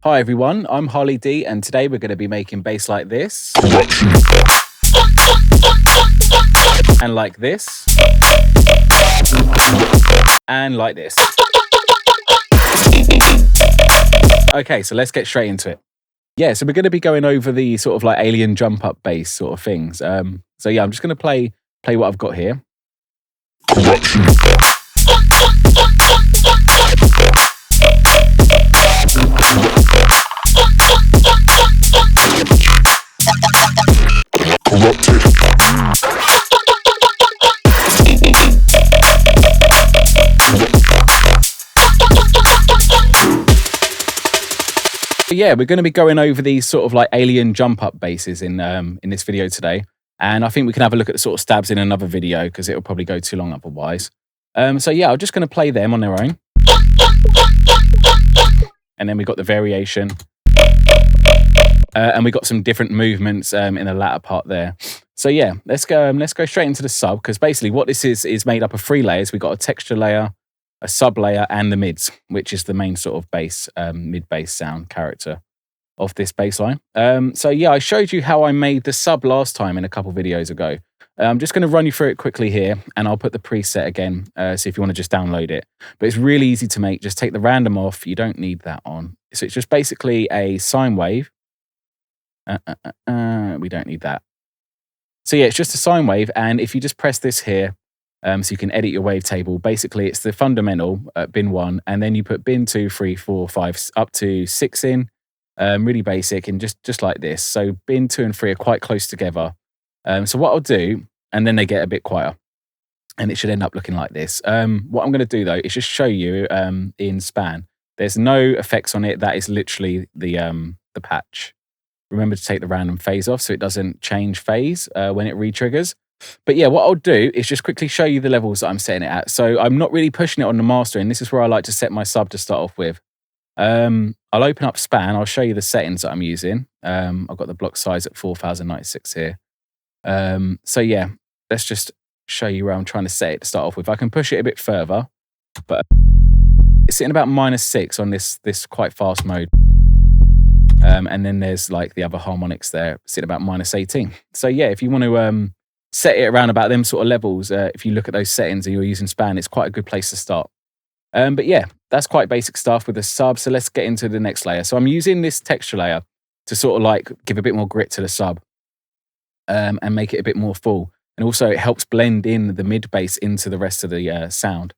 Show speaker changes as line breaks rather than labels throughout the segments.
Hi everyone, I'm Holly D and today we're going to be making bass like this. And like this. And like this. Okay, so let's get straight into it. Yeah, so we're going to be going over the sort of like alien jump up bass sort of things. So yeah, I'm just going to play what I've got here. Yeah, we're going to be going over these sort of like alien jump up basses in this video today. And I think we can have a look at the sort of stabs in another video because it'll probably go too long otherwise. So yeah, I'm just going to play them on their own. And then we got the variation. And we got some different movements in the latter part there. So yeah, let's go straight into the sub because basically what this is made up of 3 layers. We got a texture layer, a sub layer, and the mids, which is the main sort of bass, mid bass sound character of this bass line. So yeah, I showed you how I made the sub last time in a couple videos ago. I'm just going to run you through it quickly here, and I'll put the preset again, so if you want to just download it. But it's really easy to make. Just take the random off. You don't need that on. So it's just basically a sine wave. We don't need that. So yeah, it's just a sine wave, and if you just press this here, so you can edit your wavetable. Basically, it's the fundamental bin 1, and then you put bin 2, 3, 4, 5, up to 6 in. Really basic, and just like this. So bin 2 and 3 are quite close together. So what I'll do, and then they get a bit quieter, and it should end up looking like this. What I'm going to do though is just show you in span. There's no effects on it. That is literally the patch. Remember to take the random phase off so it doesn't change phase when it re-triggers. But yeah, what I'll do is just quickly show you the levels that I'm setting it at. So I'm not really pushing it on the mastering. This is where I like to set my sub to start off with. I'll open up span. I'll show you the settings that I'm using. I've got the block size at 4096 here. So yeah, let's just show you where I'm trying to set it to start off with. I can push it a bit further, but it's sitting about -6 on this quite fast mode. And then there's like the other harmonics there, sitting about -18. So yeah, if you want to set it around about them sort of levels, if you look at those settings and you're using span, it's quite a good place to start. But yeah, that's quite basic stuff with the sub. So let's get into the next layer. So I'm using this texture layer to sort of like give a bit more grit to the sub and make it a bit more full. And also it helps blend in the mid bass into the rest of the sound.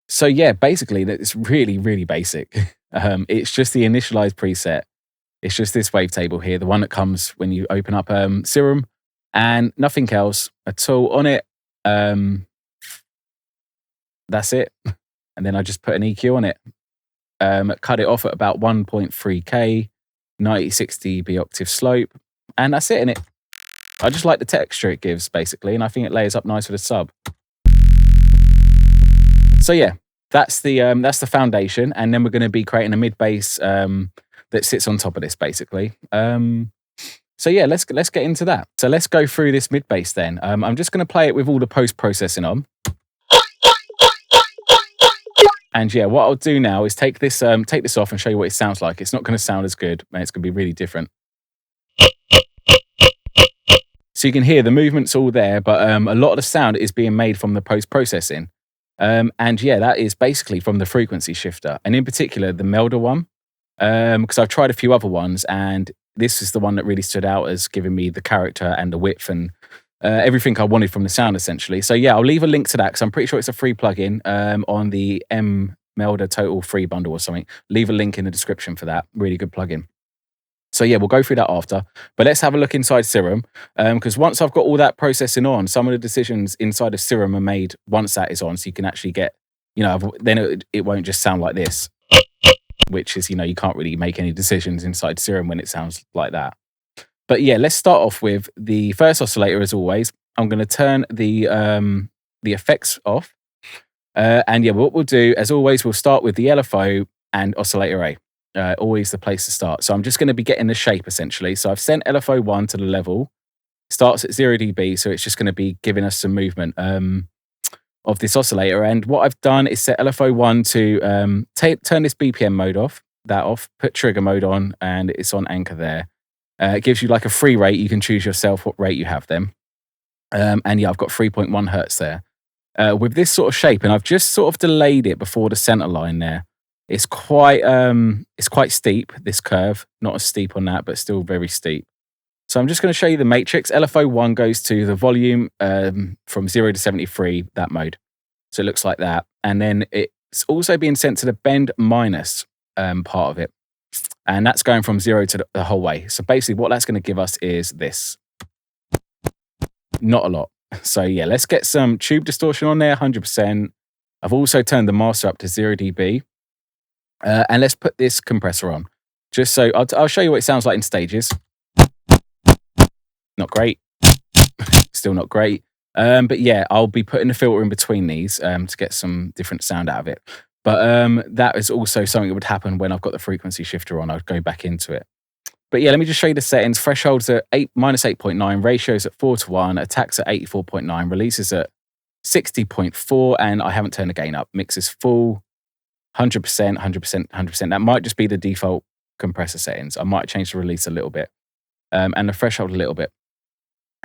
So yeah, basically it's really, really basic. It's just the initialized preset. It's just this wavetable here, the one that comes when you open up Serum, and nothing else at all on it. That's it. And then I just put an EQ on it. Cut it off at about 1.3K, 96 dB octave slope, and that's it in it. I just like the texture it gives, basically, and I think it layers up nice with a sub. So yeah, that's the foundation, and then we're going to be creating a mid bass that sits on top of this, basically. So yeah, let's get into that. So let's go through this mid bass then. I'm just going to play it with all the post processing on. And yeah, what I'll do now is take this off and show you what it sounds like. It's not going to sound as good, and it's going to be really different. So you can hear the movement's all there, but a lot of the sound is being made from the post processing. And yeah, that is basically from the frequency shifter, and in particular the Melda one. Because I've tried a few other ones, and this is the one that really stood out as giving me the character and the width and everything I wanted from the sound, essentially. So yeah, I'll leave a link to that because I'm pretty sure it's a free plugin on the Melda Total Free bundle or something. Leave a link in the description for that. Really good plugin. So yeah, we'll go through that after. But let's have a look inside Serum, because once I've got all that processing on, some of the decisions inside of Serum are made once that is on, so you can actually get, then it won't just sound like this. Which is, you can't really make any decisions inside Serum when it sounds like that. But yeah, let's start off with the first oscillator as always. I'm going to turn the effects off. And yeah, what we'll do, as always, we'll start with the LFO and oscillator A. Always the place to start. So I'm just going to be getting the shape, essentially. So I've sent LFO 1 to the level. Starts at 0 dB, so it's just going to be giving us some movement. of this oscillator. And what I've done is set LFO1 to turn this BPM mode off. that off, put trigger mode on, and it's on anchor there. It gives you like a free rate. You can choose yourself what rate you have them. And yeah, I've got 3.1 hertz there. With this sort of shape, and I've just sort of delayed it before the center line there. It's quite steep, this curve. Not as steep on that, but still very steep. So I'm just going to show you the matrix. LFO1 goes to the volume from 0 to 73, that mode. So it looks like that. And then it's also being sent to the bend minus part of it. And that's going from 0 to the whole way. So basically what that's going to give us is this. Not a lot. So yeah, let's get some tube distortion on there, 100%. I've also turned the master up to 0 dB. And let's put this compressor on. Just so, I'll show you what it sounds like in stages. Not great. Still not great. But yeah, I'll be putting a filter in between these to get some different sound out of it. But that is also something that would happen when I've got the frequency shifter on. I'd go back into it. But yeah, let me just show you the settings. Thresholds at -8.9, ratios at 4:1, attacks at 84.9, releases at 60.4, and I haven't turned the gain up. Mix is full, 100%, 100%, 100%. That might just be the default compressor settings. I might change the release a little bit and the threshold a little bit.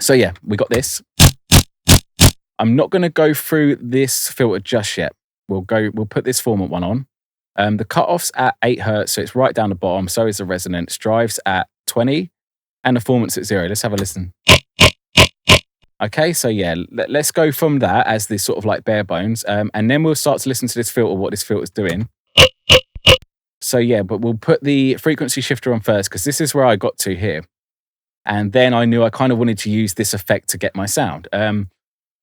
So yeah, we got this. I'm not going to go through this filter just yet. We'll put this formant one on. The cutoff's at 8 hertz, so it's right down the bottom. So is the resonance. Drive's at 20, and the formant's at 0. Let's have a listen. Okay, so yeah, let's go from that as this sort of like bare bones, and then we'll start to listen to this filter, what this filter's doing. So yeah, but we'll put the frequency shifter on first because this is where I got to here. And then I knew I kind of wanted to use this effect to get my sound.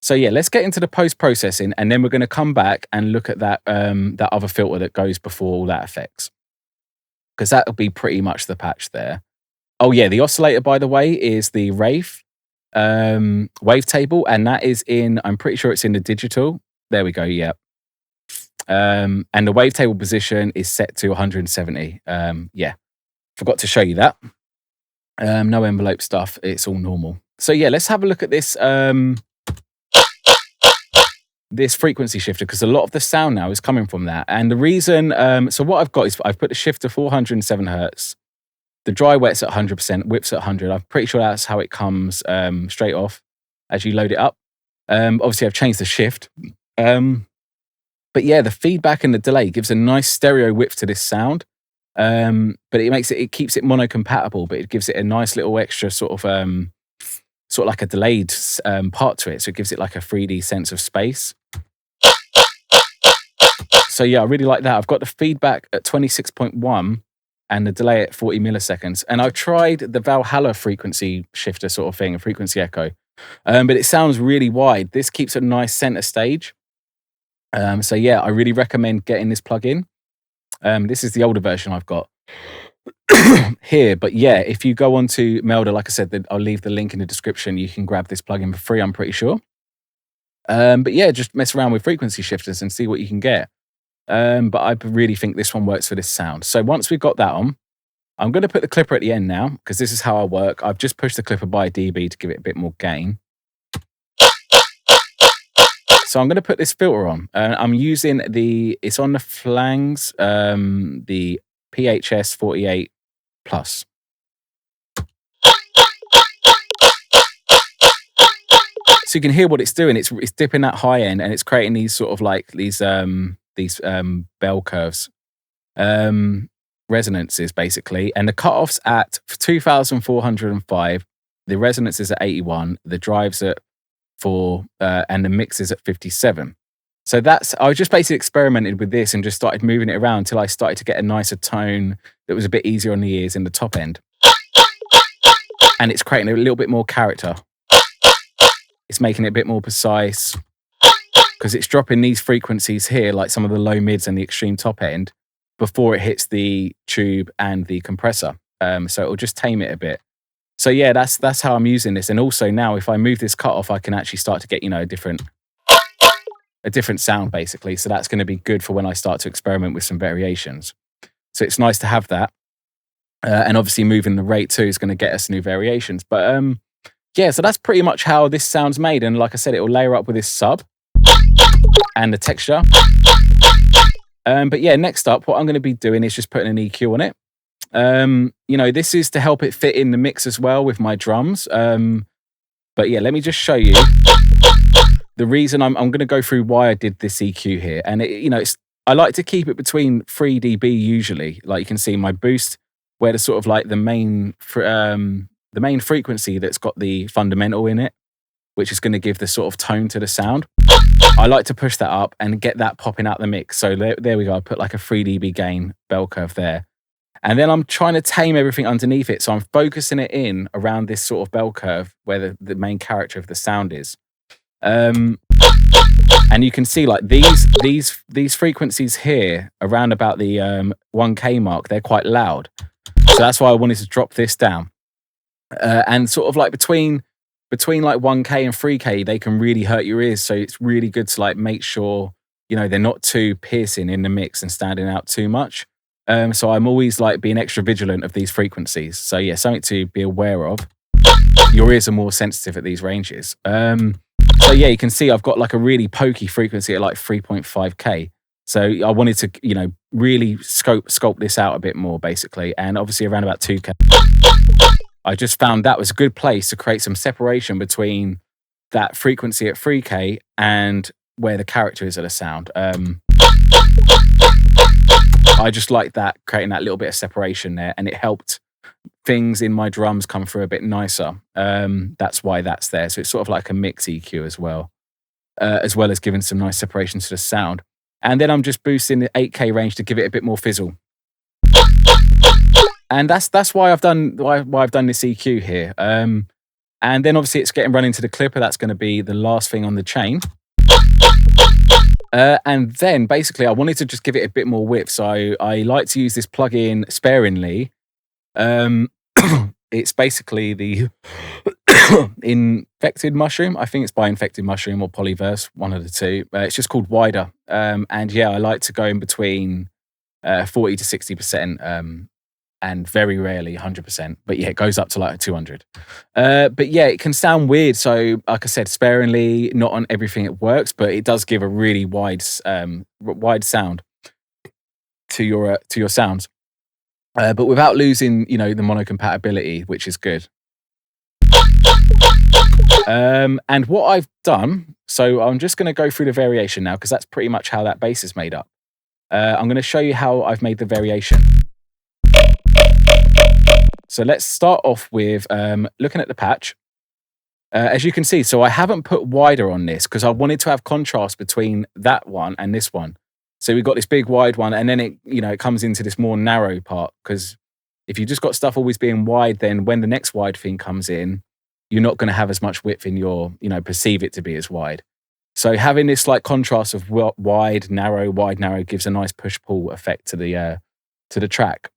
So yeah, let's get into the post-processing, and then we're going to come back and look at that that other filter that goes before all that effects. Because that'll be pretty much the patch there. Oh yeah, the oscillator, by the way, is the Wraith wavetable, and that is in, I'm pretty sure it's in the digital. There we go, yeah. And the wavetable position is set to 170. Yeah, forgot to show you that. No envelope stuff, it's all normal. So yeah, let's have a look at this this frequency shifter, because a lot of the sound now is coming from that. And the reason, so what I've got is I've put the shifter 407 hertz. The dry wet's at 100%, whip's at 100. I'm pretty sure that's how it comes straight off as you load it up. Obviously, I've changed the shift. But yeah, the feedback and the delay gives a nice stereo width to this sound. But it keeps it mono compatible, but it gives it a nice little extra sort of like a delayed part to it. So it gives it like a 3D sense of space. So yeah, I really like that. I've got the feedback at 26.1 and the delay at 40 milliseconds. And I've tried the Valhalla frequency shifter sort of thing, a frequency echo. But it sounds really wide. This keeps a nice center stage. So yeah, I really recommend getting this plugin. This is the older version I've got here. But yeah, if you go on to Melda, like I said, I'll leave the link in the description. You can grab this plugin for free, I'm pretty sure. But yeah, just mess around with frequency shifters and see what you can get. But I really think this one works for this sound. So once we've got that on, I'm going to put the clipper at the end now, because this is how I work. I've just pushed the clipper by a dB to give it a bit more gain. So I'm going to put this filter on. I'm using it's on the flangs, the PHS 48 Plus. So you can hear what it's doing. It's dipping that high end, and it's creating these sort of like these bell curves, resonances basically. And the cutoff's at 2,405. The resonance is at 81. The drive's at 4, and the mix is at 57. So I just basically experimented with this and just started moving it around until I started to get a nicer tone that was a bit easier on the ears in the top end. And it's creating a little bit more character. It's making it a bit more precise because it's dropping these frequencies here, like some of the low mids and the extreme top end, before it hits the tube and the compressor. So it'll just tame it a bit. So yeah, that's how I'm using this. And also now, if I move this cutoff, I can actually start to get, a different sound basically. So that's going to be good for when I start to experiment with some variations. So it's nice to have that. And obviously moving the rate too is going to get us new variations. But yeah, so that's pretty much how this sound's made. And like I said, it will layer up with this sub and the texture. But yeah, next up, what I'm going to be doing is just putting an EQ on it. This is to help it fit in the mix as well with my drums. But yeah, let me just show you the reason I'm going to go through why I did this EQ here. And I like to keep it between 3 dB usually. Like you can see my boost, where the sort of like the main frequency that's got the fundamental in it, which is going to give the sort of tone to the sound. I like to push that up and get that popping out the mix. So there we go. I put like a 3 dB gain bell curve there. And then I'm trying to tame everything underneath it. So I'm focusing it in around this sort of bell curve where the main character of the sound is. And you can see like these frequencies here around about the 1K mark, they're quite loud. So that's why I wanted to drop this down. And sort of like between like 1K and 3K, they can really hurt your ears. So it's really good to like make sure, they're not too piercing in the mix and standing out too much. So I'm always like being extra vigilant of these frequencies. So yeah, something to be aware of. Your ears are more sensitive at these ranges. So yeah, you can see I've got like a really pokey frequency at like 3.5K. So I wanted to, really sculpt this out a bit more basically. And obviously around about 2K. I just found that was a good place to create some separation between that frequency at 3K and where the character is of the sound. I just like that, creating that little bit of separation there, and it helped things in my drums come through a bit nicer. That's why that's there. So it's sort of like a mix EQ as well as giving some nice separation to the sound. And then I'm just boosting the 8K range to give it a bit more fizzle. And that's why I've done this EQ here. And then obviously it's getting run into the clipper. That's going to be the last thing on the chain. And then basically I wanted to just give it a bit more width. So I like to use this plugin sparingly. It's basically the Infected Mushroom. I think it's by Infected Mushroom or Polyverse, one of the two. It's just called Wider. And yeah, I like to go in between 40 to 60%. And very rarely 100%, but yeah, it goes up to like 200. But yeah, it can sound weird. So like I said, sparingly, not on everything it works, but it does give a really wide sound to your sounds. But without losing, the mono compatibility, which is good. And what I've done, so I'm just going to go through the variation now, because that's pretty much how that bass is made up. I'm going to show you how I've made the variation. So let's start off with looking at the patch. As you can see, so I haven't put wider on this because I wanted to have contrast between that one and this one. So we've got this big wide one, and then it comes into this more narrow part, because if you just got stuff always being wide, then when the next wide thing comes in, you're not going to have as much width in your, perceive it to be as wide. So having this like contrast of wide, narrow gives a nice push-pull effect to the track.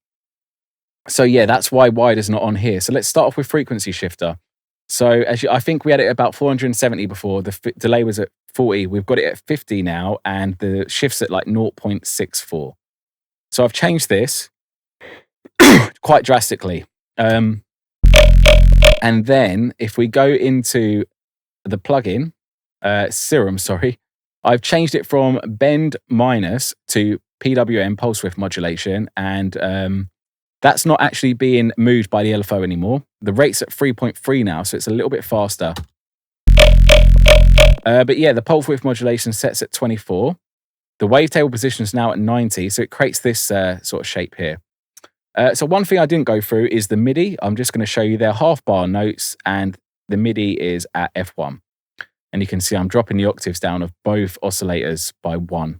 So yeah, that's why wide is not on here. So let's start off with frequency shifter. So I think we had it about 470 before. The delay was at 40. We've got it at 50 now, and the shift's at like 0.64. So I've changed this quite drastically. And then if we go into the plugin, Serum, I've changed it from bend minus to PWM, pulse width modulation, and that's not actually being moved by the LFO anymore. The rate's at 3.3 now, so it's a little bit faster. But yeah, the pulse width modulation sets at 24. The wavetable position is now at 90, so it creates this sort of shape here. So one thing I didn't go through is the Midi. I'm just going to show you their half bar notes, and the Midi is at F1. And you can see I'm dropping the octaves down of both oscillators by 1.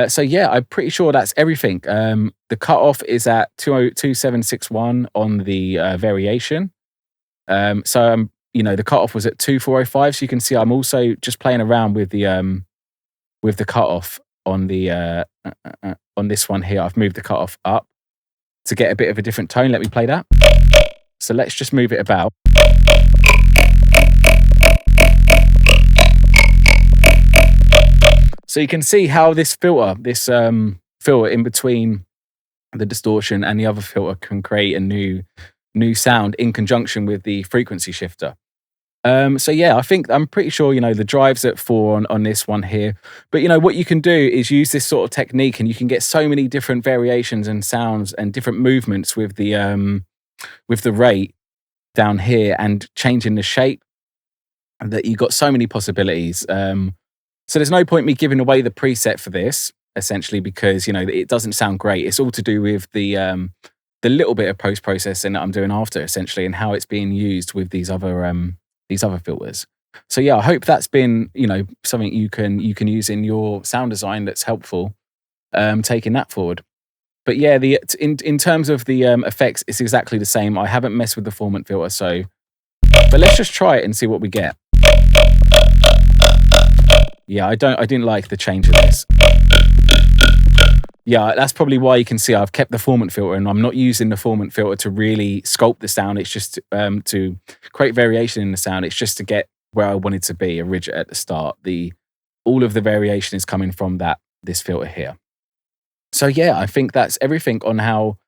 So yeah, I'm pretty sure that's everything. The cutoff is at 20761 on the variation. So the cutoff was at 2405. So you can see I'm also just playing around with the cutoff on the on this one here. I've moved the cutoff up to get a bit of a different tone. Let me play that. So let's just move it about. So you can see how this filter in between the distortion and the other filter can create a new sound in conjunction with the frequency shifter. So yeah, I'm pretty sure, the drive's at 4 on this one here. But what you can do is use this sort of technique, and you can get so many different variations and sounds and different movements with the rate down here and changing the shape, that you've got so many possibilities. So there's no point me giving away the preset for this, essentially, because it doesn't sound great. It's all to do with the little bit of post processing that I'm doing after, essentially, and how it's being used with these other filters. So yeah, I hope that's been something you can use in your sound design that's helpful, taking that forward. But yeah, in terms of the effects, it's exactly the same. I haven't messed with the formant filter, but let's just try it and see what we get. Yeah, I didn't like the change of this. Yeah, that's probably why you can see I've kept the formant filter, and I'm not using the formant filter to really sculpt the sound. It's just to create variation in the sound. It's just to get where I wanted to be originally at the start. All of the variation is coming from this filter here. So yeah, I think that's everything on how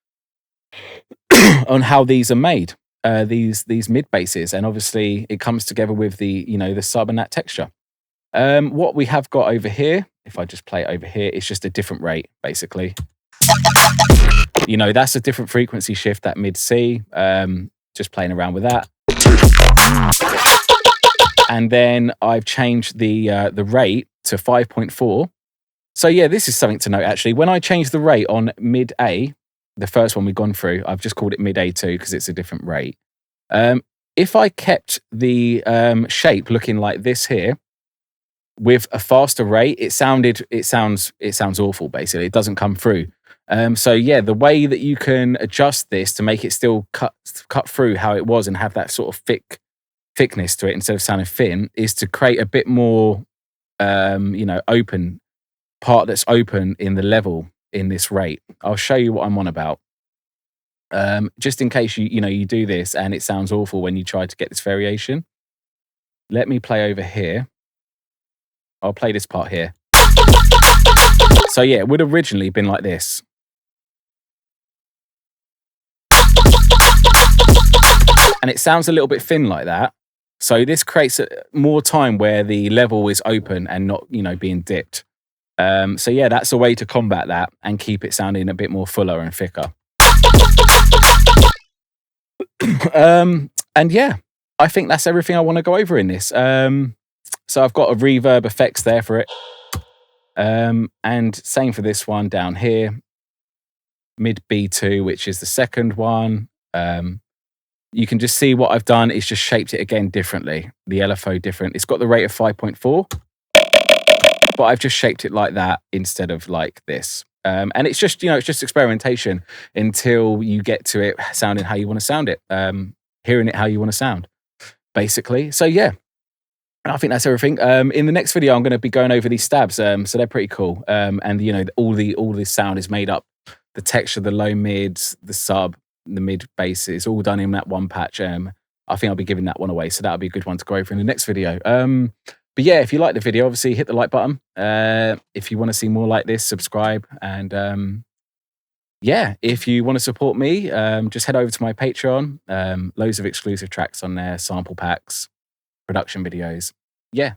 these are made. These mid basses, and obviously it comes together with the sub and that texture. What we have got over here, if I just play it over here, it's just a different rate, basically. That's a different frequency shift, that mid C. Just playing around with that. And then I've changed the rate to 5.4. So yeah, this is something to note, actually. When I changed the rate on mid A, the first one we've gone through, I've just called it mid A2 because it's a different rate. If I kept the shape looking like this here, with a faster rate, it sounds awful, basically. It doesn't come through. So yeah, the way that you can adjust this to make it still cut through how it was and have that sort of thickness to it instead of sounding thin is to create a bit more open part that's open in the level in this rate. I'll show you what I'm on about. Just in case you do this and it sounds awful when you try to get this variation. Let me play over here. I'll play this part here. So yeah, it would have originally been like this. And it sounds a little bit thin like that. So this creates more time where the level is open and not, being dipped. So yeah, that's a way to combat that and keep it sounding a bit more fuller and thicker. And yeah, I think that's everything I want to go over in this. So I've got a reverb effects there for it. And same for this one down here. Mid B2, which is the second one. You can just see what I've done is just shaped it again differently. The LFO different. It's got the rate of 5.4, but I've just shaped it like that instead of like this. And it's just, it's just experimentation until you get to it sounding how you want to sound it, hearing it how you want to sound, basically. So yeah, I think that's everything. In the next video, I'm going to be going over these stabs. So they're pretty cool. And all this sound is made up. The texture, the low mids, the sub, the mid bass, it's all done in that one patch. I think I'll be giving that one away. So that'll be a good one to go over in the next video. But yeah, if you like the video, obviously hit the like button. If you want to see more like this, subscribe. And yeah, if you want to support me, just head over to my Patreon. Loads of exclusive tracks on there, sample packs, production videos. Yeah,